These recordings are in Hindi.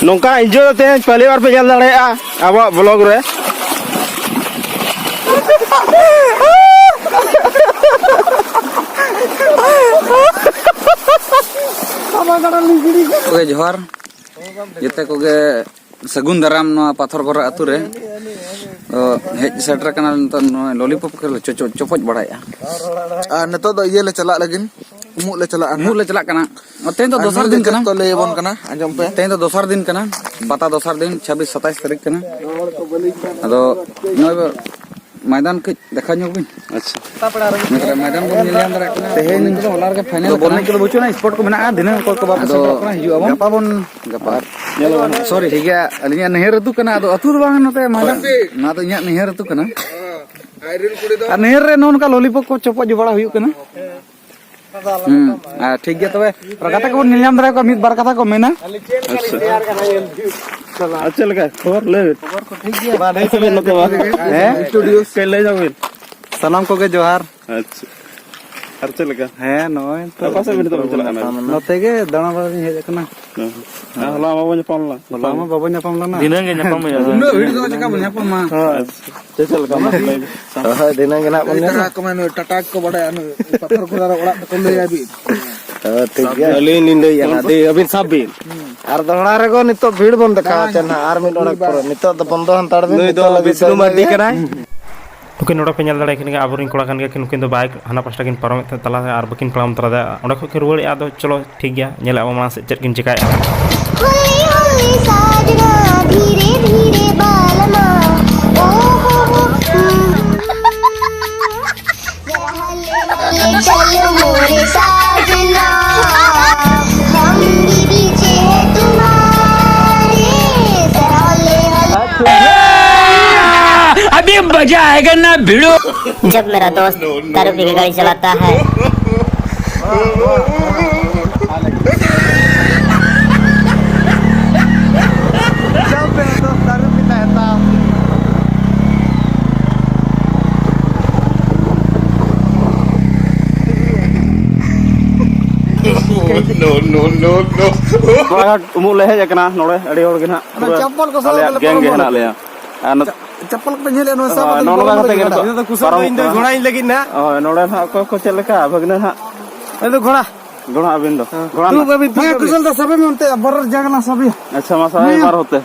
नौका इंजो ते पहली बार पे चल रहे अब ब्लॉग रे ओके जोहार जते कोगे सगुन दाराम न पाथर घर आतु रे हेज सेटर कना लॉलीपॉप कर चोपच बड़ाया नतो दो ये ले चला लगिन मुक ले चला कना तेन तो दोसर दिन कना तो ले बोन कना अंजम पे तेन तो दोसर दिन कना पता दोसर दिन 26 27 तारीख कना अदो नय मैदान के देखा ᱧᱚᱜ बिन अच्छा मैदान को मिल जान दरा कना तेहेन तो होलार के फाइनल बोलने के बुचो ना स्पोर्ट को मेना दिन को बाप से कना हिजुआ बन गपा बन गपा सॉरी ठीक है अलिया नहर अतु कना अदो अतु दो बांग नते मैदान ना तो इया नहर अतु कना आयरन कुड़ी दो नहर रे नोन का लॉलीपॉप को चोपो जुबाड़ा हुयु कना ठीक है तबे कथा को निल जान दरा को मिद बार कथा को मेना अच्छा लगा खबर ले खबर को ठीक है बादे से नते बा हैं स्टूडियो के ले जाओ सलाम को के जोहार अच्छा खर्च लगा है नोय तो पासे बिन तो चला ना नते के दाना बार हेज कना हला बाबा ने पामला हला मा बाबा ने पामला दिना के ᱧᱟᱯᱟᱢ ᱢᱟ नो वीडियो तो चका ᱧᱟᱯᱟᱢ मा चल लगा हां दिना के ना कना को मैंने टटाक को बड़ा पत्थर को दारा ओड़ा को ले आबी ठीक है अली निंदे या दे अबिन सब बिन आर दहड़ा रे को नितो भीड़ बन देखा चन आर मिड ओडक पर नितो तो बंदो हंताड़ में नई दो विष्णु मार्डी करा नुकिन नोड़ा पे नल दाड़े किन आबरिन कोड़ा कान के नुकिन दो बाइक हना पास्टा किन पारम तला आर बकिन कलाम तरा दा ओडा को के रुवाड़ी आदो चलो ठीक गया नेला मां से चेक किन चिकाय होली होली साजना धीरे धीरे बालमा ओ हो जरा हल्ले चलो मोरे साजना हम भी पीछे हैं तुम्हारे जरा हल्ले अभी मजा आएगा ना भिड़ो। जब मेरा दोस्त दारू पी के गाड़ी चलाता है नो उमुक ले हेज कना नोड़े अड़ी होड़ के ना चप्पल को साले गैंग के ना ले चप्पल को पहले नो सब नोनो का ते तो कुसर इन घोड़ा इन लगी ना ओ नोड़े ना को चल का भगने ना ए तो घोड़ा घोड़ा अबिन दो घोड़ा तू अभी तू कुशल तो सबे में होते बर जगना सभी अच्छा मसा एक बार होते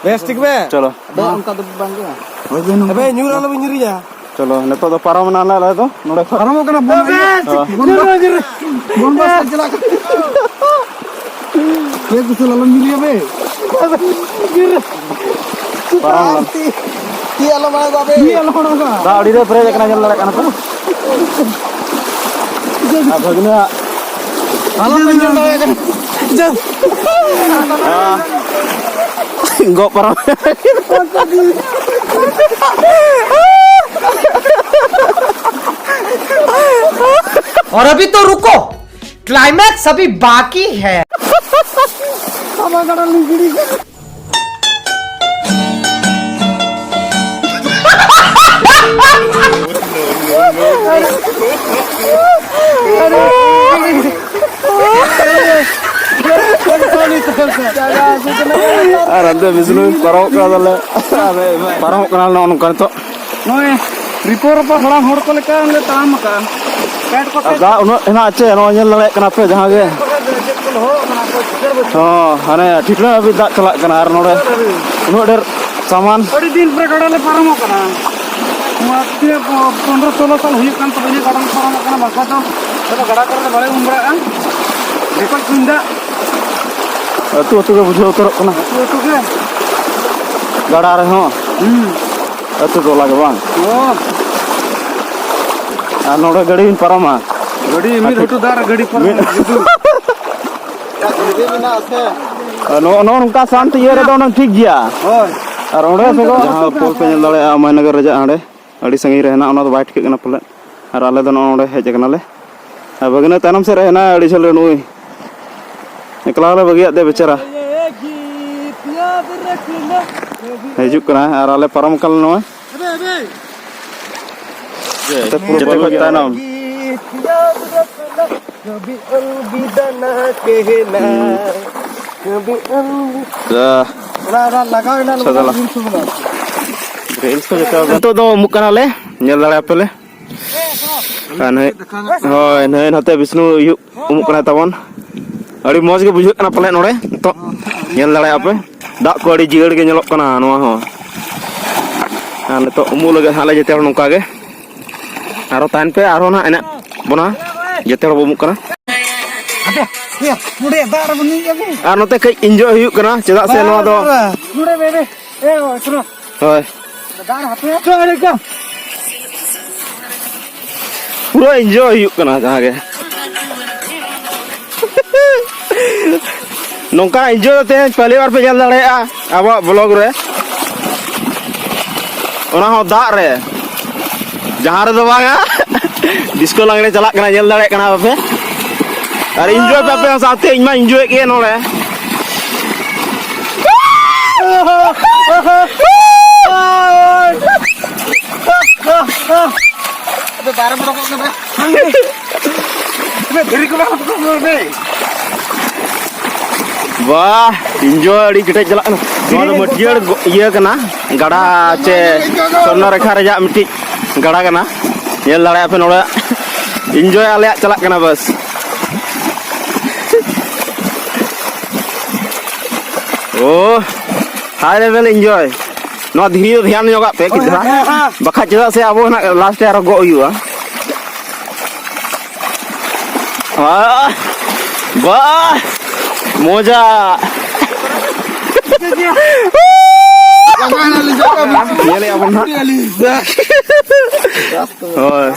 बेस ठीक बे चलो उनका तो बांगे अबे न्यूरा लो इंजरी जा चलो नेतो तो पारम ना ले तो नोड़े पारम कना बोन बस चला ये कुशल लो इंजरी बे पारम ती आलो माने बाबे ती आलो होगा दाड़ी रे प्रे कना जल लगा तो भगने आलो इंजरी जा गो पारम और अभी तो रुको, क्लाइमैक्स अभी बाकी है। अरे विष्णु पारम का दले पारम कना न नका तो नोय रिपोर्ट पर हड़ा होड़ को लेका ले ताम का पेट को दा उनो एना अच्छे नो ñel लले कना पे जहां गे हां हाने ठिकला अभी दा चला कना आर नोडे उनो डेर सामान बड़ी दिन पर गड़ा ले पारम कना माते 15 16 साल हुई कान तो बनी गड़ा पारम कना बका तो गड़ा कर ले बड़े उम्र आ देखो कुंदा तू के बुझे उतर कना तू के गड़ा रे हो अतु तो लागे बांग ओ आ नोडे गड़ी पारमा गड़ी मी रोटू दार गड़ी पर नो नो उनका शांत ये रे दोन ठीक गया ओय और ओडे से जहां पोल पे ñel दले मायनगर रजा आडे अड़ी संगी रहना ओना तो बाइट के कना पले और आले दो ओडे हेज कना ले बगने तनम से रहना अड़ी चल नुई एकला ले बगिया दे बेचारा हेजुक कना और आले परम कल नो तो पूरा तानम कभी अलविदा ना कहना कभी dah लगाओ ना Sadalah. Reels ko jata to do umuk kana le nyel dare apele kan hoi nei nate Bisnu yu umuk kana tabon adi moj ge bujuk kana pale nore to nyel dare ape dak ko adi jigar ge nyelok kana noa ho an to umuk lage hale jete hor nongka ge aro tan pe aro na enak bona jete hor umuk kana ya mude dar buni aku ar note kai enjoy huyuk kana cedak se noa do mude bebe suno hoi dar hape coba ka pura enjoy huyuk kana jaha ge nongka enjoy te pehli bar pe nyel dare aba vlog re ona ho dak re jaha re do banga disco langre chalak kana nyel dare kana bape ar enjoy bape saate inya enjoy ke nore abe dar merokok ke be dari ke be wah enjoy adi kita jalak na noa do matiar iya kana gada che sorna rekha reja miti gada kana nyel dare ape nore enjoy ale chalak kana bas oh high level enjoy no dhiri dhyan nyoga pe kidra bakha cheda se abo na last aro go huyua wah moja nyele abon na hoy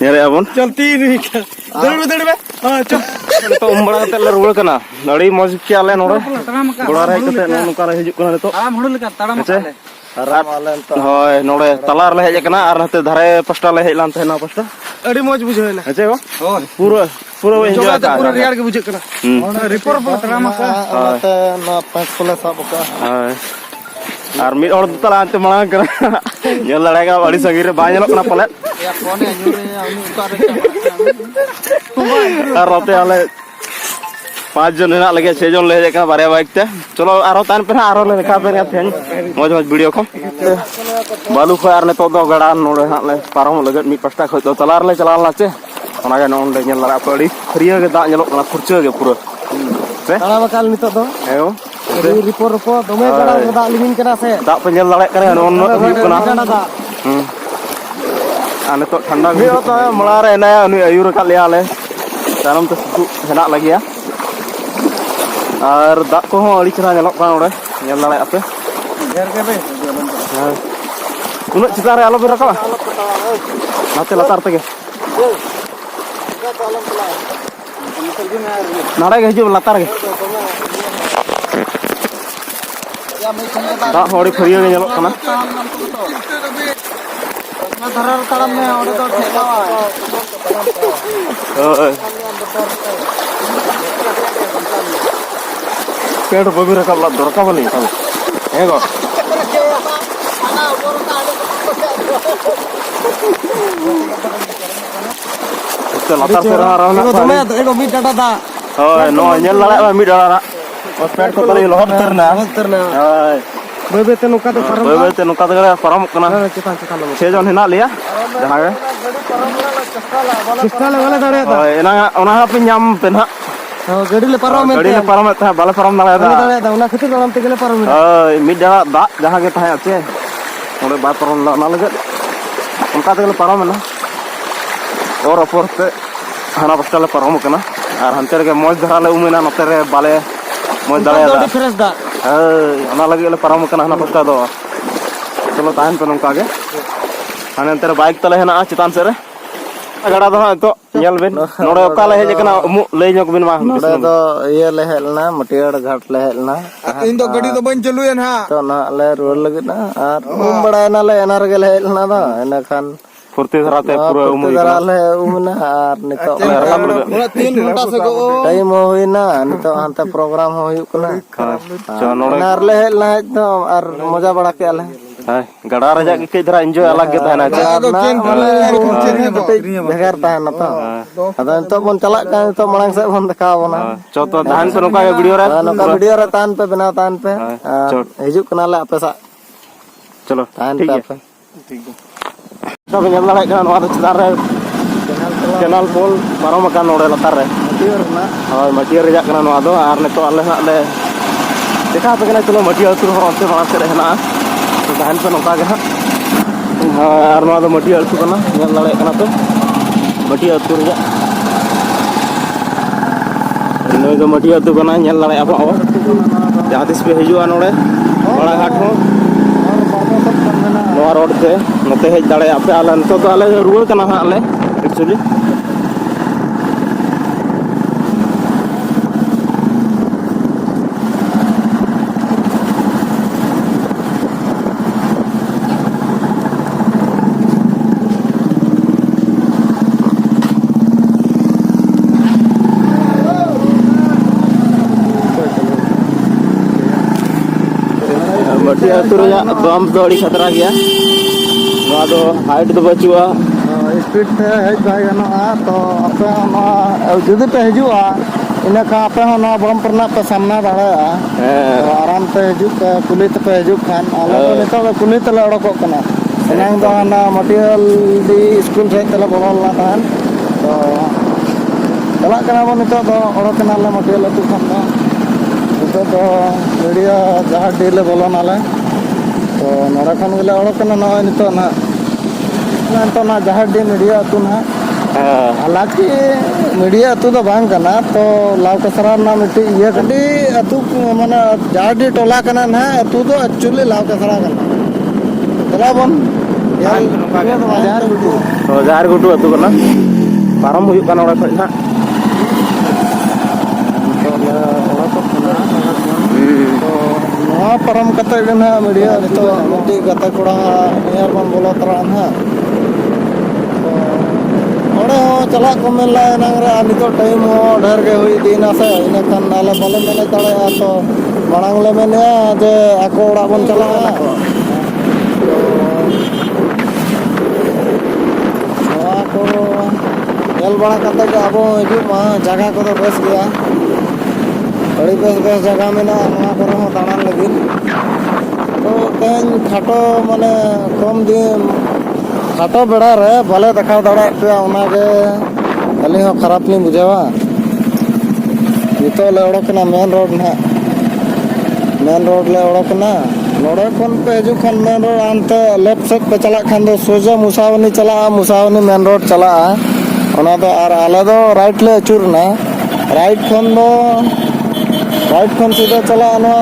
nyele abon चलती नहीं दड़ बे हां चल to umbara kate le ruwal kana adi moj ki ale nore gola re kate nongka re hijuk kana to Taram hudu leka taram kale. hoy nore talar le hej kana ar nate dhare pasta le hej lan thena pasta अड़ी मौज बुझेला ache go pura enjoy ka पूरा रियार के बुझे करा Report po taram ka. नते ना पांच पुला साब का hoy ar mid hor tala ante malang kana nyel dare ga adi sangi re ba nyelok kana pale या कौन है न्यूरे आमी उतार ar rote ale 5 jon hena lage 6 jon le hej kana bare bike te cholo aro tan pe aro le rekha pe theng moj video ko balu kho ar ne to do gada nore ha le parom lagat mi pasta kho to talar le chalal la che ona ge non de nyel dare adi khriya ge da nyelok kana khurcha ge pura ताला बकाल नितो दो ayo रिपोर्ट को दमे बड़ा दा लिमिन करा से da penyel dare kana non no huyuk kana दा ane to thanda ge to malare na anu ayur ka le ale tanam to suku hena lagi ya ar dak ko ho adi chera nyelok kana ore nyel dare ape घर के बे unuk cita re alo beraka nate latar tege nare ge hijau latar ge dak hori khriya ge nyelok kana धरर ताड़म में ओडे तो ठेला पेड़ बबी रका ला दरका बनी तब हेगो latar se rah na दमे एगो मी डाटा दा hoy no nyel dare mi dara os pet ko tali lohot terna तरना hoy बेबे ते नुका तो परम bebe te nuka tege param kana चितान चितान 6 jon hena liya jaha ge चिस्ता ले वाला दाड़े दा hoy ena ona ha pe nyam penha गड़ी ले परम gadi le param ta bale param dale da दाड़े दा उना खतिर दाम ते गेले परम hoy mi dara da jaha ge tahe ache ore ba param la na lage unka tege param na और अपोरते हना पस्टा ले पारम कना और हंते रे मौज धरा ले उमेना नते रे बाले मौज दाले दा डिफरेंस दा ana lagi le param kena hana pasta do chalo tahan pe nongka ge hane antere bike tale hena chitan se re agada do to nyel bin node oka le hej kana umu lei nyok bin ma नोडे तो ये ले हेलना मटियाड़ घाट ले हेलना इन तो गड़ी तो बन चलु एन हा तो ना ले रोड लगे ना और उम बड़ा ना ले एनर के ले हेलना दा एना Khan furti dharate pura umu दरा ले उमना और नितो पूरा 3 घंटा से गो टाइम होइना नितो हांता प्रोग्राम हो हुई कना cho node नार ले हेलना तो और मजा बड़ा के आले हाय गड़ा रजा के कई धरा एंजॉय अलग के तहना चे भेगार ताहना तो अदा तो बन चला का तो मणंग से बन देखा बना चौथा धान पे नोका वीडियो रे नोका वीडियो रे तान पे बना तान पे हिजुक कनाले आपे सा चलो तान ठीक पे है आपे सब ñal lare kan noa chetar re channel pol parom akan node latar re video ना hoy matiar rejak kana noa do ar neto ale na le देखा पे kana चलो मटिया अतुर हो onte bana se रहना तो धान पे नोका ge ha ar noa do मटिया अतु kana ñal lare kana to मटिया अतुर rejak नो जो मटिया अतु kana ñal lare apa हो जहां तिस पे हिजुआ नोडे बड़ा घाट हो नोआ रोड ते नते हेज दाड़े आपे आले नतो तो आले रुवार कना हा आले एक्चुअली मटिया अतुर दम तो अड़ी खतरा गया नोआ दो हाइट तो बचुआ स्पीड पे हेज भाई गनोआ तो आपे ना जुदी पे हिजुआ इना का आपे ना बम परना पे सामना दाड़ा तो आराम पे हिजुक कुली पे हिजुक खान आले तो नितो कुली तले अड़को कना एनांग दो ना मटियल दी स्कूल से तले बोलल ना तान तो चला कना बो नितो दो अड़कना ले मटियल अतु खान ना नितो तो वीडियो जहां डीले बोलो नाले तो नोरा खान गेले अड़कना ना नितो ना तो ना जहां डी मीडिया अतु ना हालांकि मीडिया अतु तो बांग कना तो लाव कसरा ना मिट्टी ये कटी अतु माने जहां डी टोला कना ना अतु तो एक्चुअली लाव कसरा कना चला बन यार जार गुटू अतु कना पारम हुई कना ओड़ा खय ना तो नवा परम कते गना मीडिया तो मिट्टी कते कोड़ा यार बन बोलो तरा ना ओड़े हो चला को मेला नंगरे नितो टाइम हो ढेर के हुई दिन आसे इने खान नाले बले मेले तड़े तो मांग ले मेने जे आको ओड़ा बन चला नवा को नेल बड़ा कते के आबो हिजु मा जगह को तो बेस गया बड़ी बेस बेस जगह में ना नवा करे हो दाणन लगी तो तेन खाटो माने कम दिन खाटो बेड़ा रे भले देखा दाड़ा पे उनागे खाली हो खराब नहीं बुझावा नितो ले ओड़कना मेन रोड ना मेन रोड ले ओड़कना नोड़े कोन पे हिजु खान मेन रोड आनते लेफ्ट साइड पे चला खान दो सोजा मुसावनी चला मुसावनी मेन रोड चला ओना दो आर आले दो राइट ले अचुरना राइट खन सीधा चला नोआ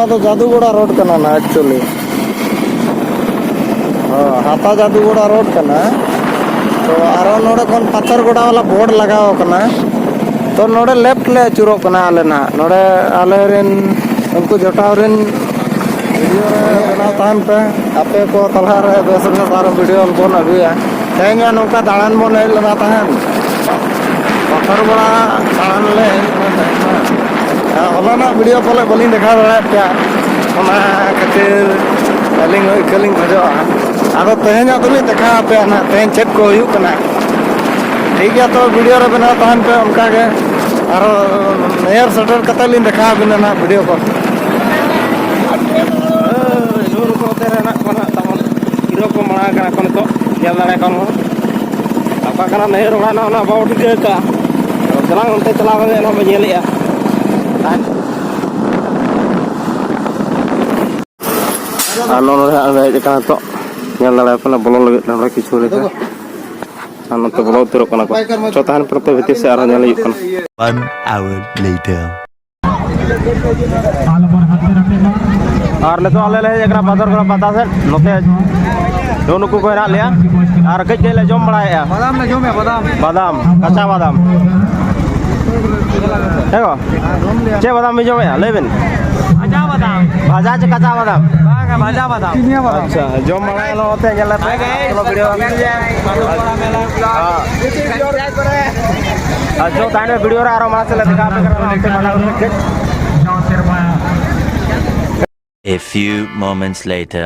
दो जादूगोड़ा रोड कना ना एक्चुअली हाथा जादूगोड़ा रोड कना तो आरो नोड़े कोन पत्थरगोड़ा वाला बोर्ड लगाओ कना तो नोड़े लेफ्ट ले अचुरो कना आले ना नोड़े आले रेन उनको जटाव रेन वीडियो रे बना तान पे आपे को तलहा रे बेस में सारा वीडियो बोन अगुया तेंगा नोका दाड़ान बोन हेल लगा ताहन पत्थरगोड़ा दाड़ान ले होला ना वीडियो पले बलिंग देखा रहा क्या ओना खातिर एलिंग इकलिंग भजो आदो तेहेना दुली देखा पे ना तेन चेक को हुयु कना ठीक है तो वीडियो रे बना ताहन पे उनका के आरो नेयर सेटर कते लिन देखा बिना ना वीडियो को नूर को तेरे ना कोना तमन हीरो को मणा कना कोन तो ñal dare kon ho apa kana neher oड़ा ना ना बाउ ठीक का चला उनते चला गे ना me ñelea ano ada kana to ñal dare pala bolo lagi na kichu le ano to bolo tiro kana ko chotahan prote viti se ara ñal yuk kana 1 hour later और ले तो आले ले एकरा बादर को पता से नोते दोनों को कोई ना लिया और कई ले जम बड़ाया बादाम ले जोमे बादाम कच्चा बादाम देखो चे बादाम में जो है लेवन भाजा चे कच्चा बादाम अच्छा जो बड़ाया नो होते हैं चलो वीडियो जो ताने वीडियो रे आरो मास ले दिखा पे कर A few moments later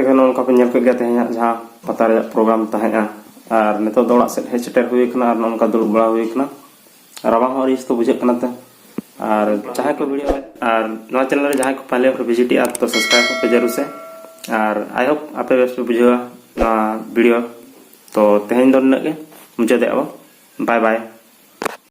ᱛᱚᱵᱮ ᱱᱚᱝᱠᱟ ᱯᱮ ᱧᱮᱞ ᱠᱮᱫ ᱜᱮᱭᱟ ᱛᱮᱦᱮᱧᱟᱜ ᱡᱟᱦᱟᱸ ᱯᱟᱛᱟ ᱨᱮᱭᱟᱜ ᱯᱨᱳᱜᱨᱟम ᱛᱟᱦᱮᱸᱜᱼᱟ ᱟᱨ ᱱᱤᱛᱚᱜ ᱫᱚ ᱚᱲᱟᱜ ᱥᱮᱫ ᱦᱮᱡ ᱥᱮᱴᱮर ᱦᱩᱭ ᱟᱠᱟᱱᱟ ᱟᱨ ᱱᱚᱝᱠᱟ ᱫᱩᱲᱩᱵ ᱵᱟᱲᱟ ᱦᱩᱭ ᱟᱠᱟᱱᱟ ᱨᱟᱵᱟᱝ ᱦᱚᱸ ᱟᱹᱰᱤ ᱡᱟᱹᱥᱛᱤ ᱵᱩᱡᱷᱟᱹᱜ ᱠᱟᱱᱟ ᱛᱮ ᱟᱨ ᱡᱟᱦᱟᱸᱭ ko वीडियो আর নয়া চ্যানেল রে যাহাই ko पहले पर विजिट या तो सब्सक्राइब पे जरूर से और आई होप आपे बेस्ट पे बुझा वीडियो तो तेहेन दो नगे मुझे दे बाय बाय।